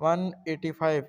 185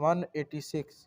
186।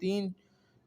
3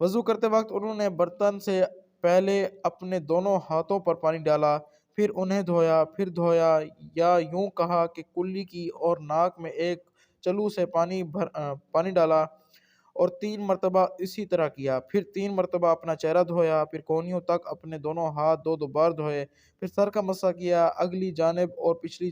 وضو کرتے وقت انہوں نے برتن سے پہلے اپنے دونوں ہاتھوں پر پانی ڈالا، پھر انہیں دھویا، پھر دھویا، یا یوں کہا کہ کلی کی اور ناک میں ایک چلو سے پانی ڈالا اور 3 مرتبہ اسی طرح کیا، پھر 3 مرتبہ اپنا چہرہ دھویا، پھر کونیوں تک اپنے دونوں ہاتھ دو بار دھوئے، پھر سر کا مسح کیا، اگلی جانب اور پچھلی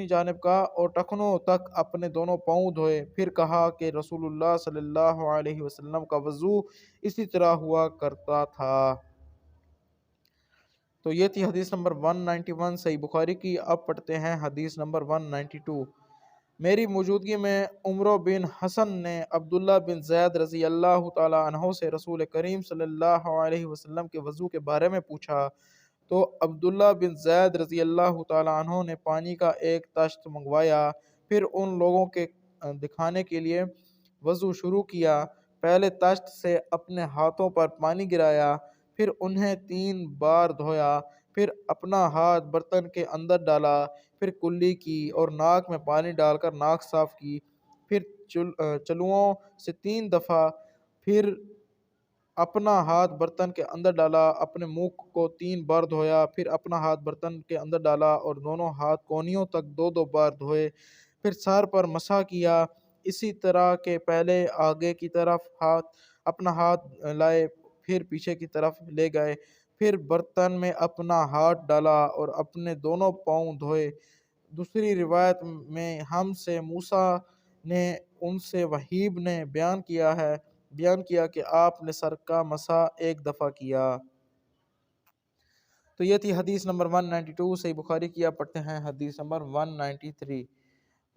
جانب کا، اور ٹخنوں تک اپنے دونوں پاؤں دھوئے، پھر کہا کہ رسول اللہ صلی اللہ علیہ وسلم کا وضو اسی طرح ہوا کرتا تھا۔ تو یہ تھی حدیث نمبر 191 صحیح بخاری کی۔ اب پڑھتے ہیں حدیث نمبر 192۔ میری موجودگی میں عمرو بن حسن نے عبداللہ بن زید رضی اللہ تعالی عنہ سے رسول کریم صلی اللہ علیہ وسلم کے وضو کے بارے میں پوچھا، تو عبداللہ بن زید رضی اللہ تعالی عنہ نے پانی کا ایک تشت منگوایا، پھر ان لوگوں کے دکھانے کے لیے وضو شروع کیا۔ پہلے تشت سے اپنے ہاتھوں پر پانی گرایا، پھر انہیں 3 بار دھویا، پھر اپنا ہاتھ برتن کے اندر ڈالا، پھر کلی کی اور ناک میں پانی ڈال کر ناک صاف کی، پھر چلوؤں سے 3 دفعہ، پھر اپنا ہاتھ برتن کے اندر ڈالا، اپنے منہ کو 3 بار دھویا، پھر اپنا ہاتھ برتن کے اندر ڈالا اور دونوں ہاتھ کونیوں تک 2 بار دھوئے، پھر سر پر مسح کیا، اسی طرح کہ پہلے آگے کی طرف اپنا ہاتھ لائے، پھر پیچھے کی طرف لے گئے، پھر برتن میں اپنا ہاتھ ڈالا اور اپنے دونوں پاؤں دھوئے۔ دوسری روایت میں ہم سے موسیٰ نے ان سے وہیب نے بیان کیا کہ آپ نے سر کا مسح 1 دفعہ کیا۔ تو یہ تھی حدیث نمبر 192 صحیح بخاری کی۔ آپ پڑھتے ہیں حدیث نمبر 193۔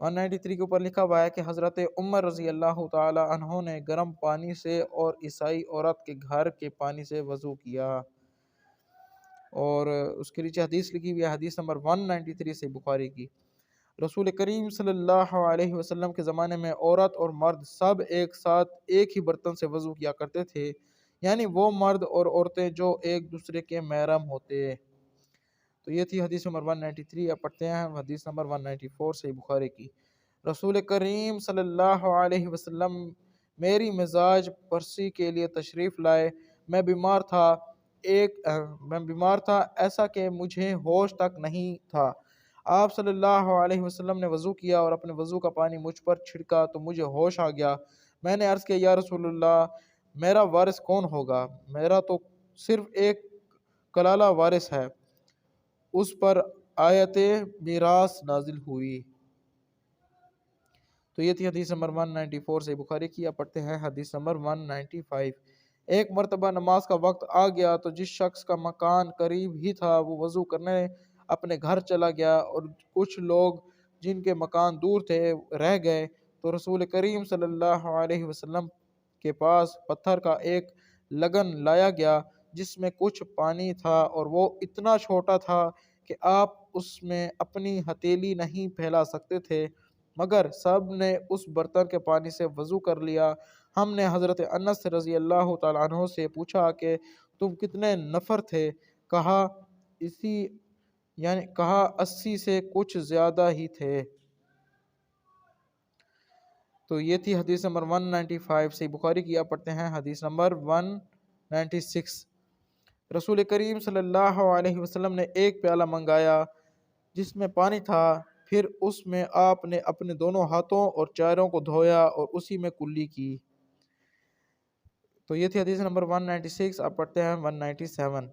193 کے اوپر لکھا ہوا ہے کہ حضرت عمر رضی اللہ تعالی عنہ نے گرم پانی سے اور عیسائی عورت کے گھر کے پانی سے وضو کیا، اور اس کے نیچے حدیث لکھی ہوئی ہے حدیث نمبر 193 صحیح بخاری کی۔ رسول کریم صلی اللہ علیہ وسلم کے زمانے میں عورت اور مرد سب ایک ساتھ ایک ہی برتن سے وضو کیا کرتے تھے، یعنی وہ مرد اور عورتیں جو ایک دوسرے کے محرم ہوتے۔ تو یہ تھی حدیث نمبر 193۔ اب پڑھتے ہیں حدیث نمبر 194 صحیح بخاری کی۔ رسول کریم صلی اللہ علیہ وسلم میری مزاج پرسی کے لیے تشریف لائے۔ میں بیمار تھا ایسا کہ مجھے ہوش تک نہیں تھا۔ آپ صلی اللہ علیہ وسلم نے وضو کیا اور اپنے وضو کا پانی مجھ پر چھڑکا تو مجھے ہوش آ گیا۔ میں نے عرض کیا یا رسول اللہ، میرا وارث کون ہوگا؟ میرا تو صرف ایک کلالہ وارث ہے۔ اس پر آیت میراث نازل ہوئی۔ تو یہ تھی حدیث نمبر 194 سے بخاری کی۔ اب پڑھتے ہیں حدیث نمبر 195۔ ایک مرتبہ نماز کا وقت آ گیا تو جس شخص کا مکان قریب ہی تھا وہ وضو کرنے اپنے گھر چلا گیا، اور کچھ لوگ جن کے مکان دور تھے رہ گئے، تو رسول کریم صلی اللہ علیہ وسلم کے پاس پتھر کا ایک لگن لایا گیا جس میں کچھ پانی تھا، اور وہ اتنا چھوٹا تھا کہ آپ اس میں اپنی ہتھیلی نہیں پھیلا سکتے تھے، مگر سب نے اس برتن کے پانی سے وضو کر لیا۔ ہم نے حضرت انس رضی اللہ تعالیٰ عنہ سے پوچھا کہ تم کتنے نفر تھے؟ کہا 80 سے کچھ زیادہ ہی تھے۔ تو یہ تھی حدیث نمبر 195 صحیح بخاری کی۔ آپ پڑھتے ہیں حدیث نمبر 196۔ رسول کریم صلی اللہ علیہ وسلم نے ایک پیالہ منگایا جس میں پانی تھا، پھر اس میں آپ نے اپنے دونوں ہاتھوں اور چہروں کو دھویا اور اسی میں کلی کی۔ تو یہ تھی حدیث نمبر 196۔ آپ پڑھتے ہیں 197۔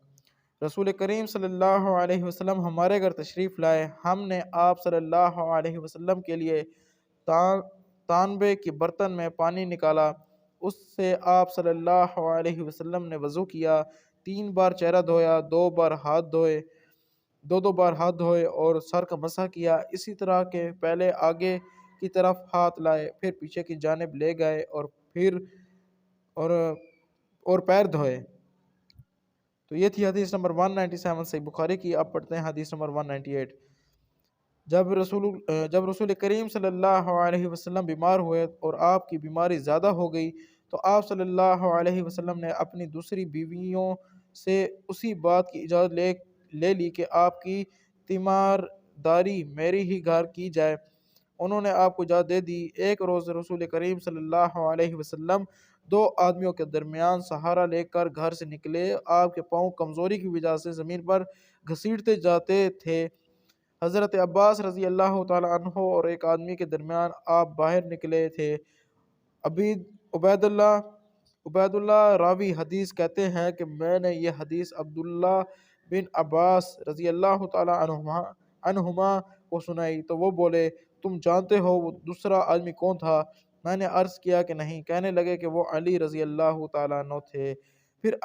رسول کریم صلی اللہ علیہ وسلم ہمارے گھر تشریف لائے۔ ہم نے آپ صلی اللہ علیہ وسلم کے لیے تانبے کے برتن میں پانی نکالا، اس سے آپ صلی اللہ علیہ وسلم نے وضو کیا، 3 بار چہرہ دھویا، 2 بار ہاتھ دھوئے اور سر کا مسح کیا، اسی طرح کہ پہلے آگے کی طرف ہاتھ لائے، پھر پیچھے کی جانب لے گئے اور پیر دھوئے۔ تو یہ تھی حدیث نمبر 197 صحیح بخاری کی۔ اب پڑھتے ہیں حدیث نمبر 198۔ جب رسول کریم صلی اللہ علیہ وسلم بیمار ہوئے اور آپ کی بیماری زیادہ ہو گئی تو آپ صلی اللہ علیہ وسلم نے اپنی دوسری بیویوں سے اسی بات کی اجازت لے لی کہ آپ کی تیمارداری میرے ہی گھر کی جائے۔ انہوں نے آپ کو اجازت دے دی۔ ایک روز رسول کریم صلی اللہ علیہ وسلم دو آدمیوں کے درمیان سہارا لے کر گھر سے نکلے۔ آپ کے پاؤں کمزوری کی وجہ سے زمین پر گھسیٹتے جاتے تھے۔ حضرت عباس رضی اللہ تعالیٰ عنہ اور ایک آدمی کے درمیان آپ باہر نکلے تھے۔ عبید عبید اللہ راوی حدیث کہتے ہیں کہ میں نے یہ حدیث عبداللہ بن عباس رضی اللہ تعالیٰ عنہما کو سنائی تو وہ بولے تم جانتے ہو وہ دوسرا آدمی کون تھا؟ میں نے عرض کیا کہ نہیں۔ کہنے لگے کہ وہ علی رضی اللہ تعالیٰ عنہ تھے۔ پھر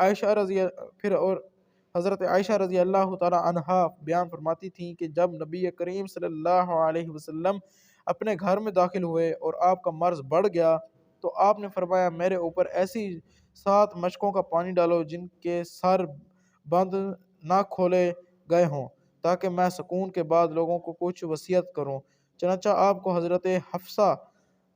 اور حضرت عائشہ رضی اللہ تعالیٰ عنہا بیان فرماتی تھیں کہ جب نبی کریم صلی اللہ علیہ وسلم اپنے گھر میں داخل ہوئے اور آپ کا مرض بڑھ گیا تو آپ نے فرمایا میرے اوپر ایسی 7 مشکوں کا پانی ڈالو جن کے سر بند نہ کھولے گئے ہوں تاکہ میں سکون کے بعد لوگوں کو کچھ وصیت کروں۔ چنانچہ آپ کو حضرت حفصہ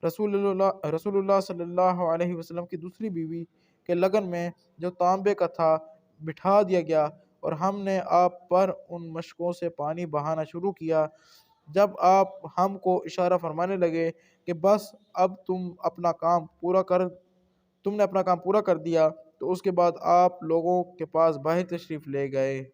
رسول اللہ صلی اللہ علیہ وسلم کی دوسری بیوی کے لگن میں جو تانبے کا تھا بٹھا دیا گیا اور ہم نے آپ پر ان مشکوں سے پانی بہانا شروع کیا۔ جب آپ ہم کو اشارہ فرمانے لگے کہ بس اب تم نے اپنا کام پورا کر دیا تو اس کے بعد آپ لوگوں کے پاس باہر تشریف لے گئے۔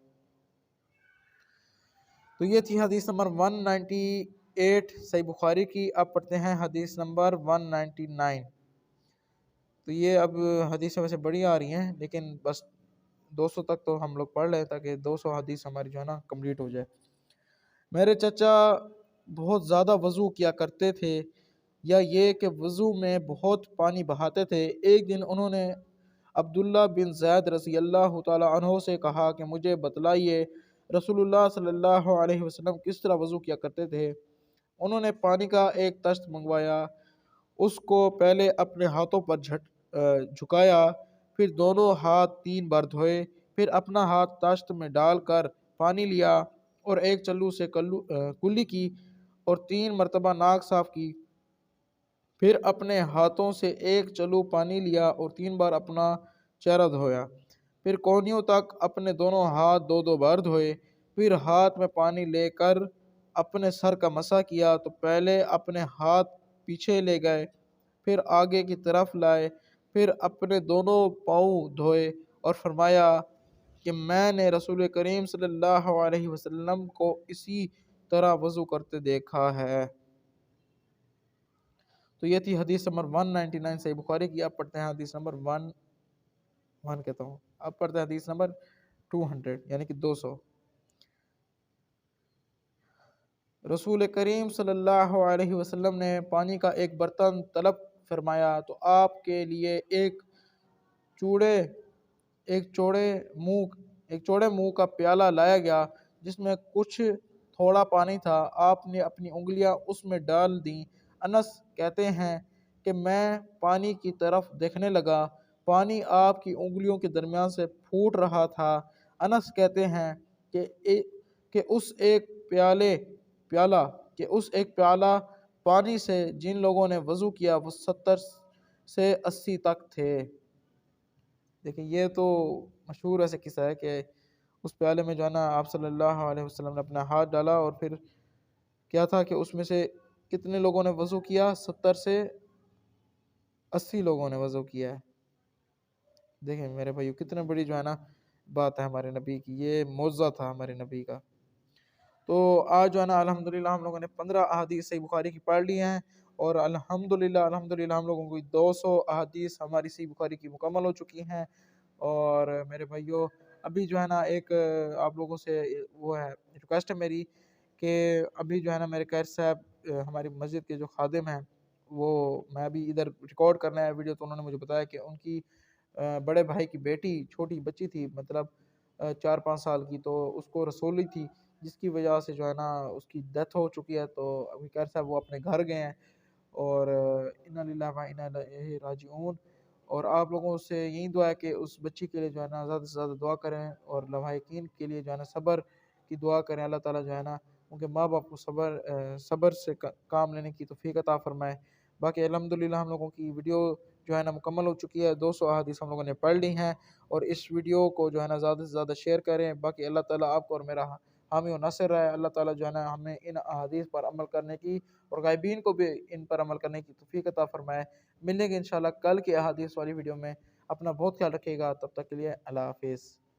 تو یہ تھی حدیث نمبر 198 صحیح بخاری کی۔ اب پڑھتے ہیں حدیث نمبر 199۔ تو یہ اب حدیثیں ویسے بڑی آ رہی ہیں لیکن بس 200 تک تو ہم لوگ پڑھ لیں تاکہ 200 حدیث ہماری جو ہے نا کمپلیٹ ہو جائے۔ میرے چچا بہت زیادہ وضو کیا کرتے تھے یا یہ کہ وضو میں بہت پانی بہاتے تھے۔ ایک دن انہوں نے عبداللہ بن زید رضی اللہ تعالیٰ عنہ سے کہا کہ مجھے بتلائیے رسول اللہ صلی اللہ علیہ وسلم کس طرح وضو کیا کرتے تھے۔ انہوں نے پانی کا ایک تشت منگوایا، اس کو پہلے اپنے ہاتھوں پر جھکایا، پھر دونوں ہاتھ 3 بار دھوئے، پھر اپنا ہاتھ تشت میں ڈال کر پانی لیا اور ایک چلو سے کلی کی اور 3 مرتبہ ناک صاف کی، پھر اپنے ہاتھوں سے ایک چلو پانی لیا اور 3 بار اپنا چہرہ دھویا، پھر کونیوں تک اپنے دونوں ہاتھ 2 بار دھوئے، پھر ہاتھ میں پانی لے کر اپنے سر کا مسح کیا تو پہلے اپنے ہاتھ پیچھے لے گئے، پھر آگے کی طرف لائے، پھر اپنے دونوں پاؤں دھوئے اور فرمایا کہ میں نے رسول کریم صلی اللہ علیہ وسلم کو اسی طرح وضو کرتے دیکھا ہے۔ تو یہ تھی حدیث نمبر 199 صحیح بخاری کی۔ اب پڑھتے ہیں حدیث نمبر 200 یعنی کہ 200۔ رسول کریم صلی اللہ علیہ وسلم نے پانی کا ایک برتن طلب فرمایا تو آپ کے لیے ایک چوڑے منہ کا پیالہ لایا گیا جس میں کچھ تھوڑا پانی تھا۔ آپ نے اپنی انگلیاں اس میں ڈال دیں۔ انس کہتے ہیں کہ میں پانی کی طرف دیکھنے لگا، پانی آپ کی انگلیوں کے درمیان سے پھوٹ رہا تھا۔ انس کہتے ہیں کہ اس ایک پیالہ پانی سے جن لوگوں نے وضو کیا وہ 70 سے 80 تک تھے۔ دیکھیں یہ تو مشہور ایسے قصہ ہے کہ اس پیالے میں جو ہے نا آپ صلی اللہ علیہ وسلم نے اپنا ہاتھ ڈالا اور پھر کیا تھا کہ اس میں سے کتنے لوگوں نے وضو کیا؟ 70 سے 80 لوگوں نے وضو کیا ہے۔ دیکھیں میرے بھائیو کتنے بڑی جو ہے نا بات ہے ہمارے نبی کی، یہ معجزہ تھا ہمارے نبی کا۔ تو آج جو ہے نا الحمدللہ ہم لوگوں نے 15 احادیث صحیح بخاری کی پڑھ لی ہیں اور الحمدللہ ہم لوگوں کو 200 احادیث ہماری صحیح بخاری کی مکمل ہو چکی ہیں۔ اور میرے بھائیو ابھی جو ہے نا ایک آپ لوگوں سے وہ ہے ریکویسٹ ہے میری کہ ابھی جو ہے نا میرے قاری صاحب ہماری مسجد کے جو خادم ہیں وہ میں ابھی ادھر ریکارڈ کرنا ہے ویڈیو، تو انہوں نے مجھے بتایا کہ ان کی بڑے بھائی کی بیٹی چھوٹی بچی تھی، مطلب 4-5 سال کی، تو اس کو رسولی تھی جس کی وجہ سے جو ہے نا اس کی ڈیتھ ہو چکی ہے۔ تو ابھی قاری صاحب وہ اپنے گھر گئے ہیں اور انا للہ و انا الیہ راجعون۔ اور آپ لوگوں سے یہی دعا ہے کہ اس بچی کے لیے جو ہے نا زیادہ سے زیادہ دعا کریں اور لواحقین کے لیے جو ہے نا صبر کی دعا کریں، اللہ تعالیٰ جو ہے نا ان کے ماں باپ کو صبر سے کام لینے کی توفیق عطا فرمائے۔ باقی الحمدللہ ہم لوگوں کی ویڈیو جو ہے نا مکمل ہو چکی ہے، 200 احادیث ہم لوگوں نے پڑھ لی ہیں اور اس ویڈیو کو جو ہے نا زیادہ سے زیادہ شیئر کریں۔ باقی اللہ تعالیٰ آپ کو اور میرا حامی و ناصر رہے۔ اللہ تعالیٰ جو ہے نا ہمیں ان احادیث پر عمل کرنے کی اور غائبین کو بھی ان پر عمل کرنے کی توفیق عطا فرمائے۔ ملیں گے انشاءاللہ کل کی احادیث والی ویڈیو میں۔ اپنا بہت خیال رکھیے گا، تب تک کے لیے اللہ حافظ۔